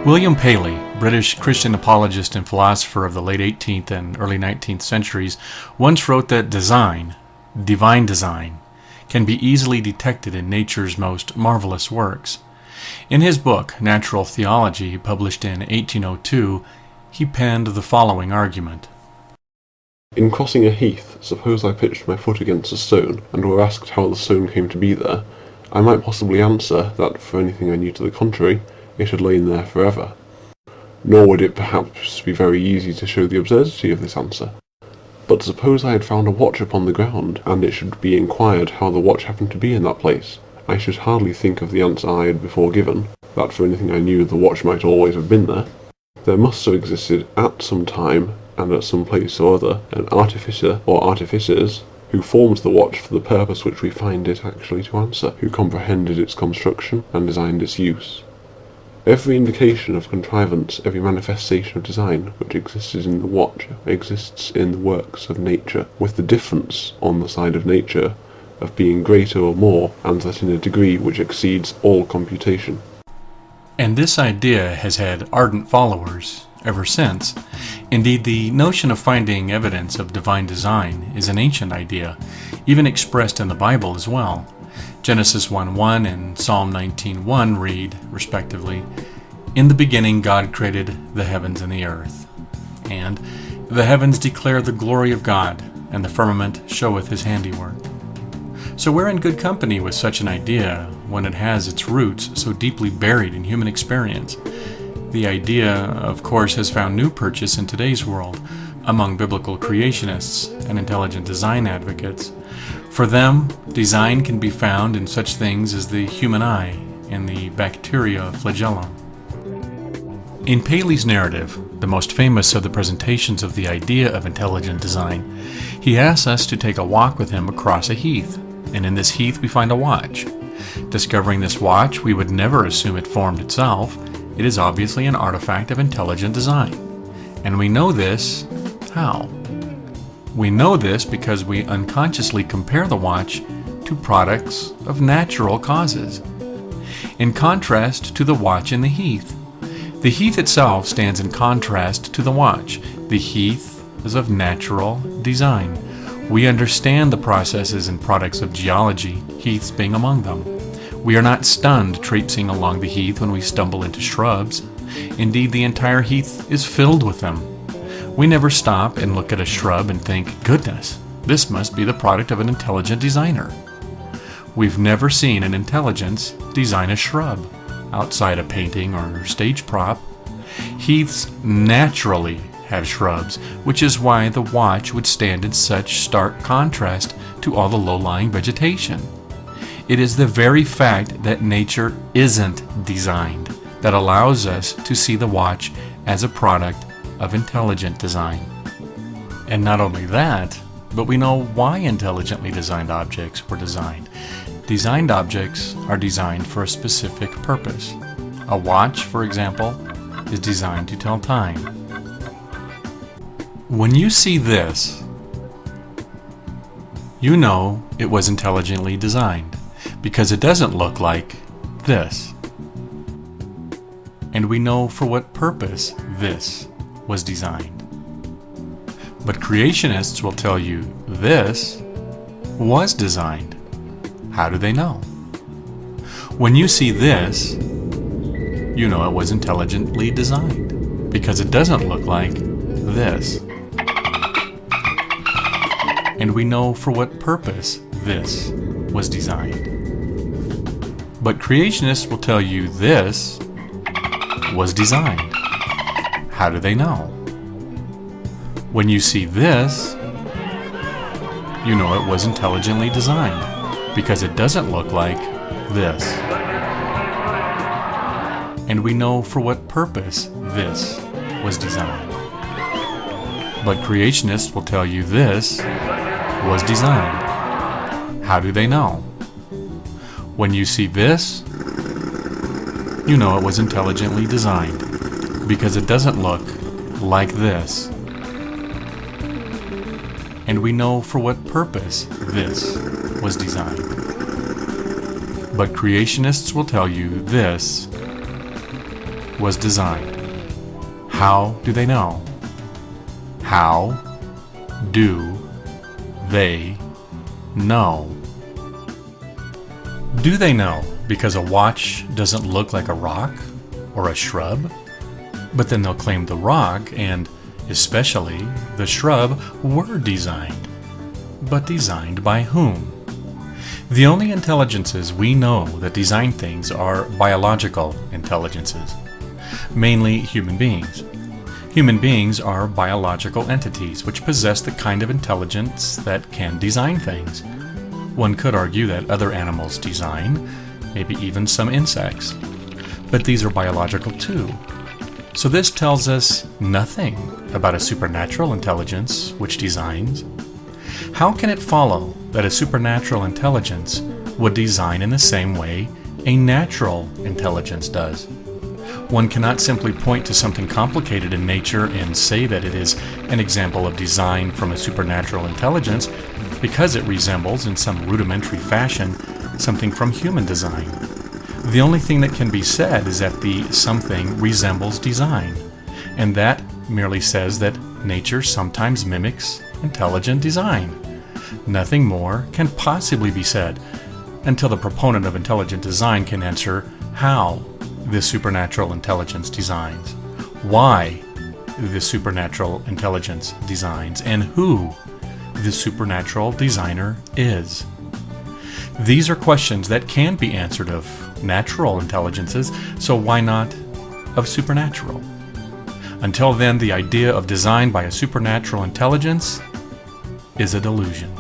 William Paley, British Christian apologist and philosopher of the late 18th and early 19th centuries, once wrote that design, divine design, can be easily detected in nature's most marvelous works. In his book, Natural Theology, published in 1802, he penned the following argument. In crossing a heath, suppose I pitched my foot against a stone, and were asked how the stone came to be there, I might possibly answer that, for anything I knew to the contrary, it had lain there forever. Nor would it perhaps be very easy to show the absurdity of this answer. But suppose I had found a watch upon the ground, and it should be inquired how the watch happened to be in that place, I should hardly think of the answer I had before given, that for anything I knew the watch might always have been there. There must have existed at some time, and at some place or other, an artificer or artificers, who formed the watch for the purpose which we find it actually to answer, who comprehended its construction and designed its use. Every indication of contrivance, every manifestation of design which existed in the watch exists in the works of nature, with the difference on the side of nature of being greater or more, and that in a degree which exceeds all computation. And this idea has had ardent followers ever since. Indeed, the notion of finding evidence of divine design is an ancient idea, even expressed in the Bible as well. Genesis 1:1 and Psalm 19:1 read, respectively, "In the beginning God created the heavens and the earth," and "The heavens declare the glory of God, and the firmament showeth his handiwork." So we're in good company with such an idea when it has its roots so deeply buried in human experience. The idea, of course, has found new purchase in today's world among biblical creationists and intelligent design advocates. For them, design can be found in such things as the human eye and the bacterial flagellum. In Paley's narrative, the most famous of the presentations of the idea of intelligent design, he asks us to take a walk with him across a heath, and in this heath we find a watch. Discovering this watch, we would never assume it formed itself. It is obviously an artifact of intelligent design. And we know this how? We know this because we unconsciously compare the watch to products of natural causes. In contrast to the watch in the heath itself stands in contrast to the watch. The heath is of natural design. We understand the processes and products of geology, heaths being among them. We are not stunned traipsing along the heath when we stumble into shrubs. Indeed, the entire heath is filled with them. We never stop and look at a shrub and think, "Goodness, this must be the product of an intelligent designer." We've never seen an intelligence design a shrub outside a painting or stage prop. Heaths naturally have shrubs, which is why the watch would stand in such stark contrast to all the low-lying vegetation. It is the very fact that nature isn't designed that allows us to see the watch as a product of intelligent design. And not only that, but we know why intelligently designed objects were designed. Designed objects are designed for a specific purpose. A watch, for example, is designed to tell time. When you see this, you know it was intelligently designed, because it doesn't look like this. And we know for what purpose this was designed. But creationists will tell you this was designed. How do they know? When you see this, you know it was intelligently designed, because it doesn't look like this. And we know for what purpose this was designed. But creationists will tell you this was designed. How do they know? When you see this, you know it was intelligently designed, because it doesn't look like this. And we know for what purpose this was designed. But creationists will tell you this was designed. How do they know? When you see this, you know it was intelligently designed, because it doesn't look like this. And we know for what purpose this was designed. But creationists will tell you this was designed. How do they know? How do they know? Do they know because a watch doesn't look like a rock or a shrub? But then they'll claim the rock and especially the shrub were designed. But designed by whom? The only intelligences we know that design things are biological intelligences, mainly human beings. Human beings are biological entities which possess the kind of intelligence that can design things. One could argue that other animals design, maybe even some insects, but these are biological too. So this tells us nothing about a supernatural intelligence which designs. How can it follow that a supernatural intelligence would design in the same way a natural intelligence does? One cannot simply point to something complicated in nature and say that it is an example of design from a supernatural intelligence because it resembles, in some rudimentary fashion, something from human design. The only thing that can be said is that the something resembles design, and that merely says that nature sometimes mimics intelligent design. Nothing more can possibly be said until the proponent of intelligent design can answer how this supernatural intelligence designs, why this supernatural intelligence designs, and who this supernatural designer is. These are questions that can be answered of natural intelligences, so why not of supernatural? Until then, the idea of design by a supernatural intelligence is a delusion.